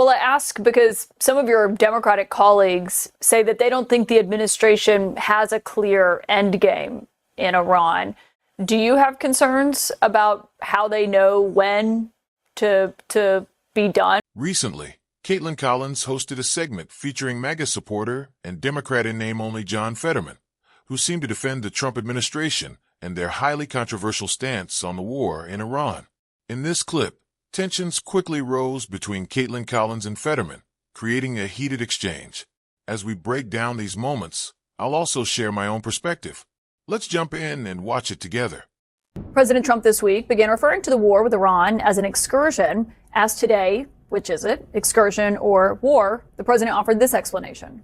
Well, I ask because some of your Democratic colleagues say that they don't think the administration has a clear end game in Iran. Do you have concerns about how they know when to be done? Recently, Caitlin Collins hosted a segment featuring MAGA supporter and Democrat in name only John Fetterman, who seemed to defend the Trump administration and their highly controversial stance on the war in Iran. In this clip, tensions quickly rose between Caitlin Collins and Fetterman, creating a heated exchange. As we break down these moments, I'll also share my own perspective. Let's jump in and watch it together. President Trump this week began referring to the war with Iran as an excursion. Asked today, which is it, excursion or war, the president offered this explanation.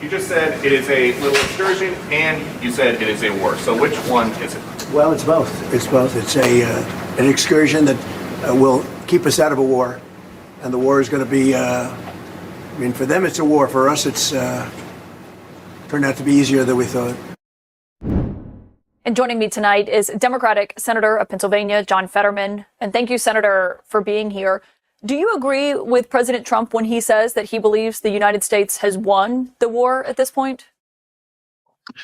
You just said it is a little excursion, and you said it is a war. So which one is it? Well, it's both. It's both. It's an excursion that will keep us out of a war, and the war is going to be. For them, it's a war. For us, it's turned out to be easier than we thought. And joining me tonight is Democratic Senator of Pennsylvania, John Fetterman. And thank you, Senator, for being here. Do you agree with President Trump when he says that he believes the United States has won the war at this point?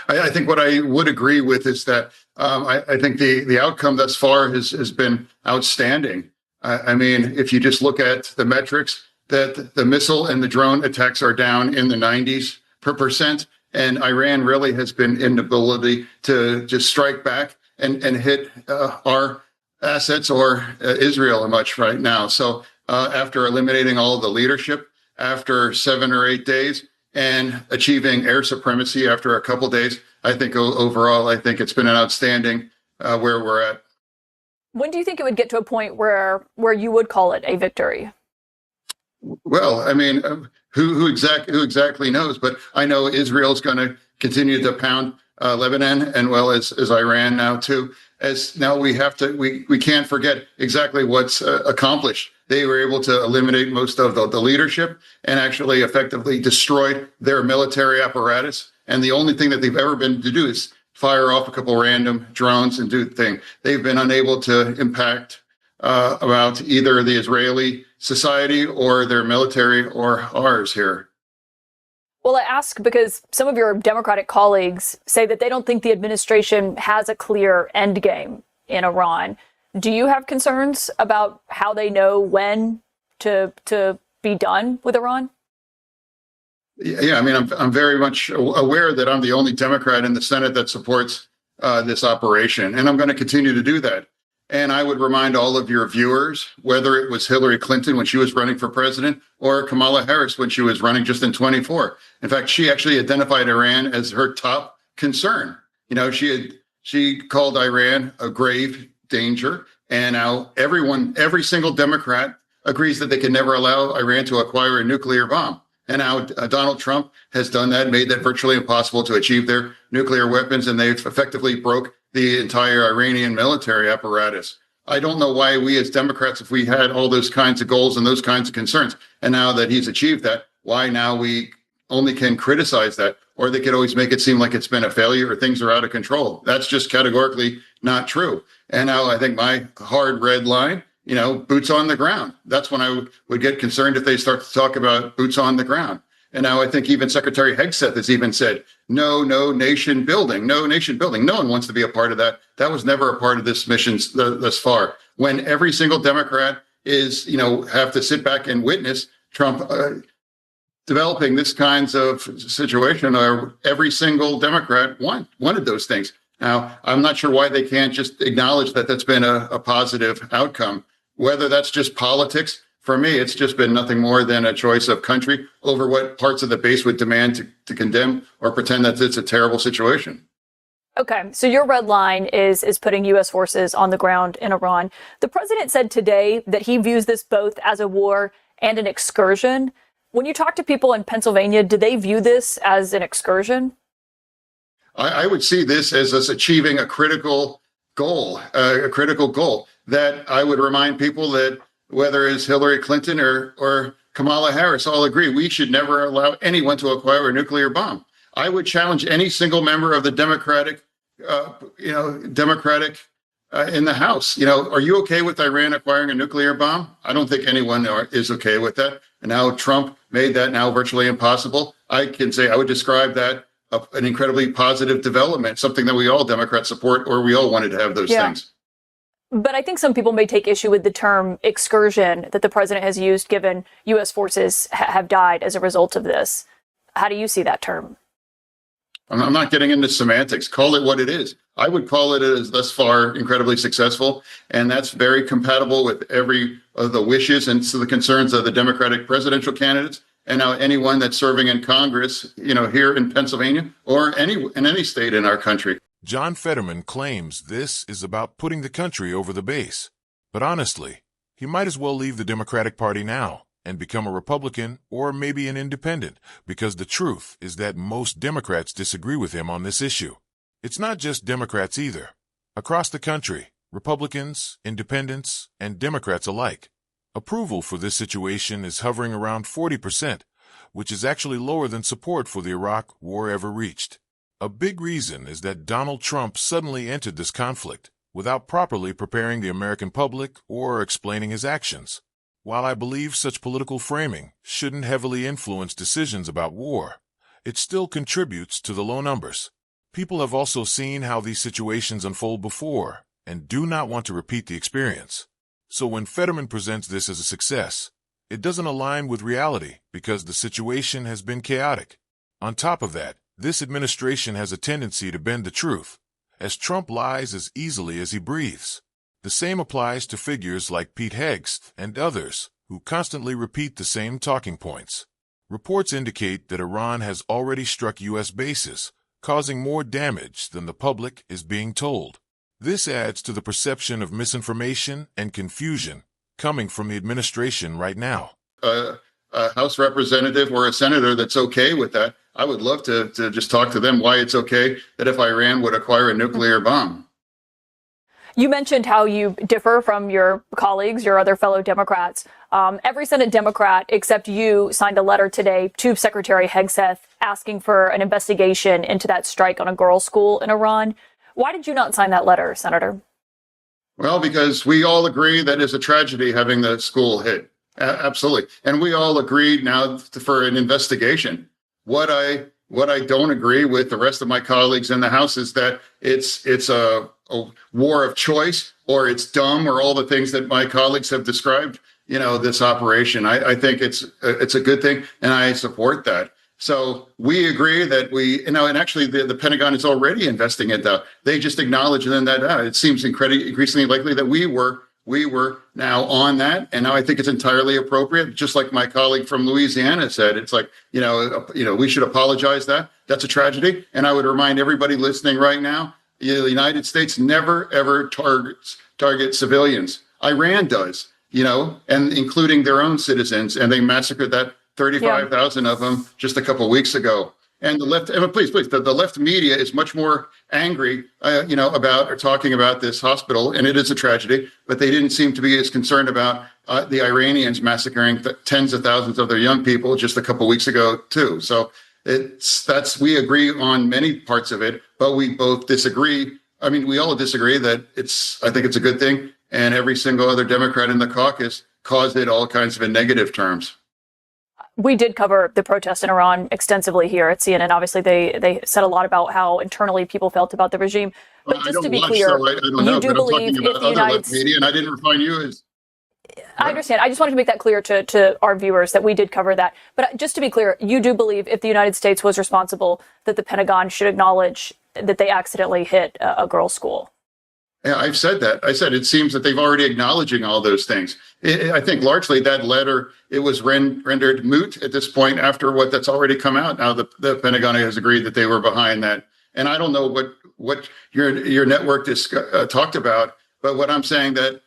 I think what I would agree with is that I think the outcome thus far has been outstanding. If you just look at the metrics, that the missile and the drone attacks are down in the 90s%. And Iran really has been inability to just strike back and hit our assets or Israel much right now. So after eliminating all of the leadership after 7 or 8 days and achieving air supremacy after a couple days, I think overall, I think it's been an outstanding where we're at. When do you think it would get to a point where you would call it a victory? Well, who exactly knows? But I know Israel's going to continue to pound Lebanon and well as Iran now too. As now we can't forget exactly what's accomplished. They were able to eliminate most of the leadership and actually effectively destroyed their military apparatus. And the only thing that they've ever been to do is fire off a couple random drones and do the thing. They've been unable to impact about either the Israeli society or their military or ours here. Well, I ask because some of your Democratic colleagues say that they don't think the administration has a clear end game in Iran. Do you have concerns about how they know when to be done with Iran? Yeah, I'm very much aware that I'm the only Democrat in the Senate that supports this operation, and I'm going to continue to do that. And I would remind all of your viewers, whether it was Hillary Clinton when she was running for president or Kamala Harris when she was running just in 24. In fact, she actually identified Iran as her top concern. She called Iran a grave danger. And now every single Democrat agrees that they can never allow Iran to acquire a nuclear bomb. And now Donald Trump has done that, made that virtually impossible to achieve their nuclear weapons. And they've effectively broke the entire Iranian military apparatus. I don't know why we as Democrats, if we had all those kinds of goals and those kinds of concerns, and now that he's achieved that, why now we only can criticize that, or they could always make it seem like it's been a failure or things are out of control. That's just categorically not true. And now I think my hard red line, boots on the ground. That's when I would get concerned if they start to talk about boots on the ground. And now I think even Secretary Hegseth has even said, no nation building, no nation building. No one wants to be a part of that. That was never a part of this mission thus far. When every single Democrat is, have to sit back and witness Trump developing this kinds of situation, or every single Democrat wanted those things. Now, I'm not sure why they can't just acknowledge that that's been a positive outcome, whether that's just politics. For me, it's just been nothing more than a choice of country over what parts of the base would demand to condemn or pretend that it's a terrible situation. Okay, so your red line is putting U.S. forces on the ground in Iran. The president said today that he views this both as a war and an excursion. When you talk to people in Pennsylvania, do they view this as an excursion? I would see this as us achieving a critical goal that I would remind people that whether it's Hillary Clinton or Kamala Harris all agree we should never allow anyone to acquire a nuclear bomb. I would challenge any single member of the Democratic in the House. Are you okay with Iran acquiring a nuclear bomb? I don't think anyone is okay with that. And now Trump made that now virtually impossible. I can say I would describe that an incredibly positive development, something that we all Democrats support, or we all wanted to have those things. But I think some people may take issue with the term excursion that the president has used, given U.S. forces have died as a result of this. How do you see that term? I'm not getting into semantics. Call it what it is. I would call it as thus far incredibly successful, and that's very compatible with every of the wishes and the concerns of the Democratic presidential candidates, and now anyone that's serving in Congress, here in Pennsylvania or in any state in our country. John Fetterman claims this is about putting the country over the base. But honestly, he might as well leave the Democratic Party now and become a Republican or maybe an independent, because the truth is that most Democrats disagree with him on this issue. It's not just Democrats either. Across the country, Republicans, independents, and Democrats alike, approval for this situation is hovering around 40%, which is actually lower than support for the Iraq war ever reached. A big reason is that Donald Trump suddenly entered this conflict without properly preparing the American public or explaining his actions. While I believe such political framing shouldn't heavily influence decisions about war, it still contributes to the low numbers. People have also seen how these situations unfold before and do not want to repeat the experience. So when Fetterman presents this as a success, it doesn't align with reality because the situation has been chaotic. On top of that, this administration has a tendency to bend the truth, as Trump lies as easily as he breathes. The same applies to figures like Pete Hegseth and others who constantly repeat the same talking points. Reports indicate that Iran has already struck U.S. bases, causing more damage than the public is being told. This adds to the perception of misinformation and confusion coming from the administration right now. A House representative or a senator that's okay with that, I would love to just talk to them why it's okay that if Iran would acquire a nuclear bomb. You mentioned how you differ from your colleagues, your other fellow Democrats. Every Senate Democrat except you signed a letter today to Secretary Hegseth asking for an investigation into that strike on a girls' school in Iran. Why did you not sign that letter, Senator? Well, because we all agree that it's a tragedy having the school hit. Absolutely. And we all agreed now for an investigation. What I don't agree with the rest of my colleagues in the House is that it's a war of choice, or it's dumb, or all the things that my colleagues have described, this operation. I think it's a good thing, and I support that. So we agree that and actually the Pentagon is already investing it. They just acknowledged then that it seems increasingly likely that we were now on that. And now I think it's entirely appropriate. Just like my colleague from Louisiana said, it's like, we should apologize that. That's a tragedy. And I would remind everybody listening right now, the United States never, ever targets civilians. Iran does, and including their own citizens. And they massacred 35,000 of them just a couple of weeks ago. And the left, please, the left media is much more angry, about or talking about this hospital, and it is a tragedy. But they didn't seem to be as concerned about the Iranians massacring tens of thousands of their young people just a couple of weeks ago too. So we agree on many parts of it, but we both disagree. I mean, we all disagree that I think it's a good thing, and every single other Democrat in the caucus caused it all kinds of in negative terms. We did cover the protest in Iran extensively here at CNN. Obviously, they said a lot about how internally people felt about the regime. But just to be clear, you do believe if the United States, and I didn't refine you as. I understand. I just wanted to make that clear to our viewers that we did cover that. But just to be clear, you do believe if the United States was responsible, that the Pentagon should acknowledge that they accidentally hit a girls' school. Yeah, I've said that. I said it seems that they've already acknowledging all those things. I think largely that letter, it was rendered moot at this point after that's already come out. Now the Pentagon has agreed that they were behind that. And I don't know what your network talked about, but what I'm saying that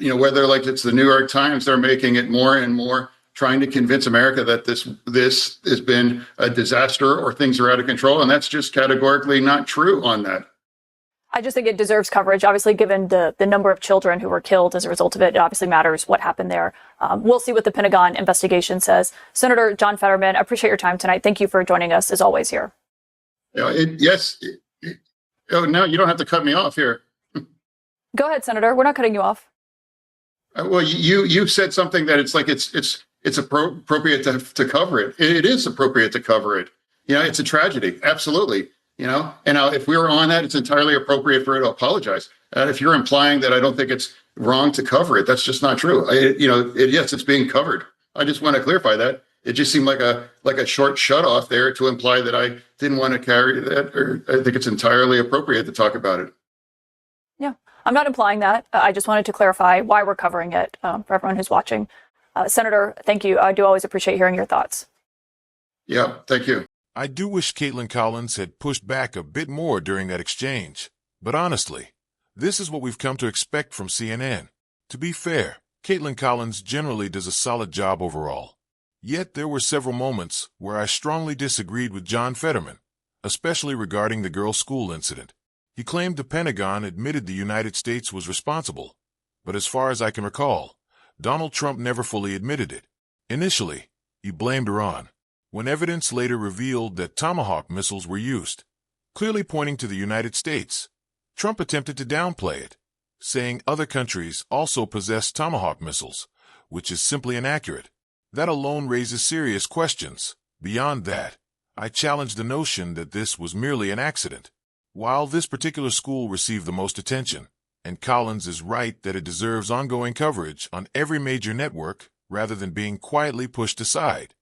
whether like it's the New York Times, they're making it more and more trying to convince America that this has been a disaster or things are out of control. And that's just categorically not true on that. I just think it deserves coverage. Obviously, given the number of children who were killed as a result of it, it obviously matters what happened there. We'll see what the Pentagon investigation says. Senator John Fetterman, I appreciate your time tonight. Thank you for joining us, as always, here. Yes. Oh, no, you don't have to cut me off here. Go ahead, Senator. We're not cutting you off. Well, you said something that it's appropriate to cover it. It is appropriate to cover it. You know, it's a tragedy. Absolutely. You know, and now if we were on that, it's entirely appropriate for her to apologize. If you're implying that I don't think it's wrong to cover it, that's just not true. Yes, it's being covered. I just want to clarify that. It just seemed like a short shut off there to imply that I didn't want to carry that, or I think it's entirely appropriate to talk about it. Yeah, I'm not implying that. I just wanted to clarify why we're covering it for everyone who's watching. Senator, thank you. I do always appreciate hearing your thoughts. Yeah, thank you. I do wish Kaitlan Collins had pushed back a bit more during that exchange. But honestly, this is what we've come to expect from CNN. To be fair, Kaitlan Collins generally does a solid job overall. Yet there were several moments where I strongly disagreed with John Fetterman, especially regarding the girls' school incident. He claimed the Pentagon admitted the United States was responsible, but as far as I can recall, Donald Trump never fully admitted it. Initially, he blamed Iran, when evidence later revealed that Tomahawk missiles were used, clearly pointing to the United States. Trump attempted to downplay it, saying other countries also possess Tomahawk missiles, which is simply inaccurate. That alone raises serious questions. Beyond that, I challenge the notion that this was merely an accident. While this particular school received the most attention, and Collins is right that it deserves ongoing coverage on every major network rather than being quietly pushed aside,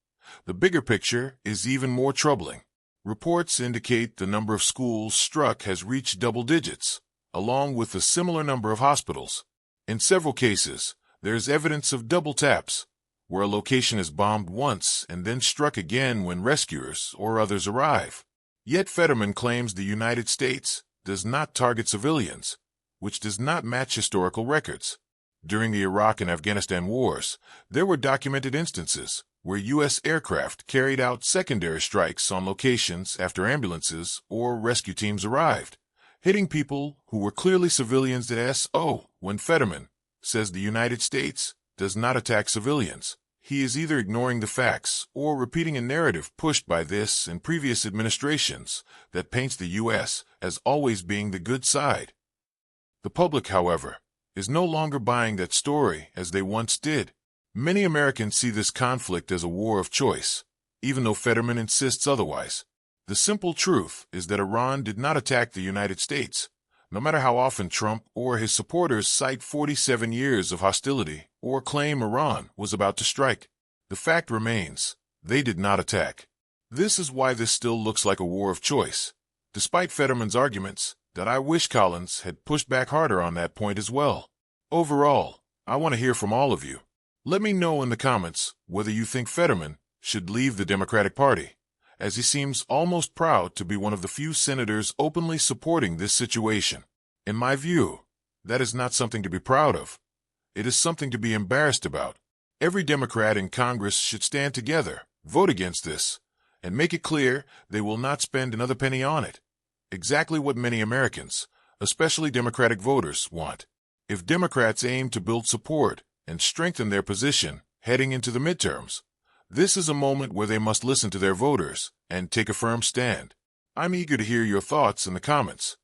the bigger picture is even more troubling. Reports indicate the number of schools struck has reached double digits, along with a similar number of hospitals. In several cases, there is evidence of double taps, where a location is bombed once and then struck again when rescuers or others arrive. Yet Fetterman claims the United States does not target civilians, which does not match historical records. During the Iraq and Afghanistan wars, there were documented instances where U.S. aircraft carried out secondary strikes on locations after ambulances or rescue teams arrived, hitting people who were clearly civilians at SO. When Fetterman says the United States does not attack civilians, he is either ignoring the facts or repeating a narrative pushed by this and previous administrations that paints the U.S. as always being the good side. The public, however, is no longer buying that story as they once did. Many Americans see this conflict as a war of choice, even though Fetterman insists otherwise. The simple truth is that Iran did not attack the United States, no matter how often Trump or his supporters cite 47 years of hostility or claim Iran was about to strike. The fact remains, they did not attack. This is why this still looks like a war of choice, despite Fetterman's arguments that I wish Collins had pushed back harder on that point as well. Overall, I want to hear from all of you. Let me know in the comments whether you think Fetterman should leave the Democratic Party, as he seems almost proud to be one of the few senators openly supporting this situation. In my view, that is not something to be proud of. It is something to be embarrassed about. Every Democrat in Congress should stand together, vote against this, and make it clear they will not spend another penny on it. Exactly what many Americans, especially Democratic voters, want. If Democrats aim to build support and strengthen their position heading into the midterms, this is a moment where they must listen to their voters and take a firm stand. I'm eager to hear your thoughts in the comments.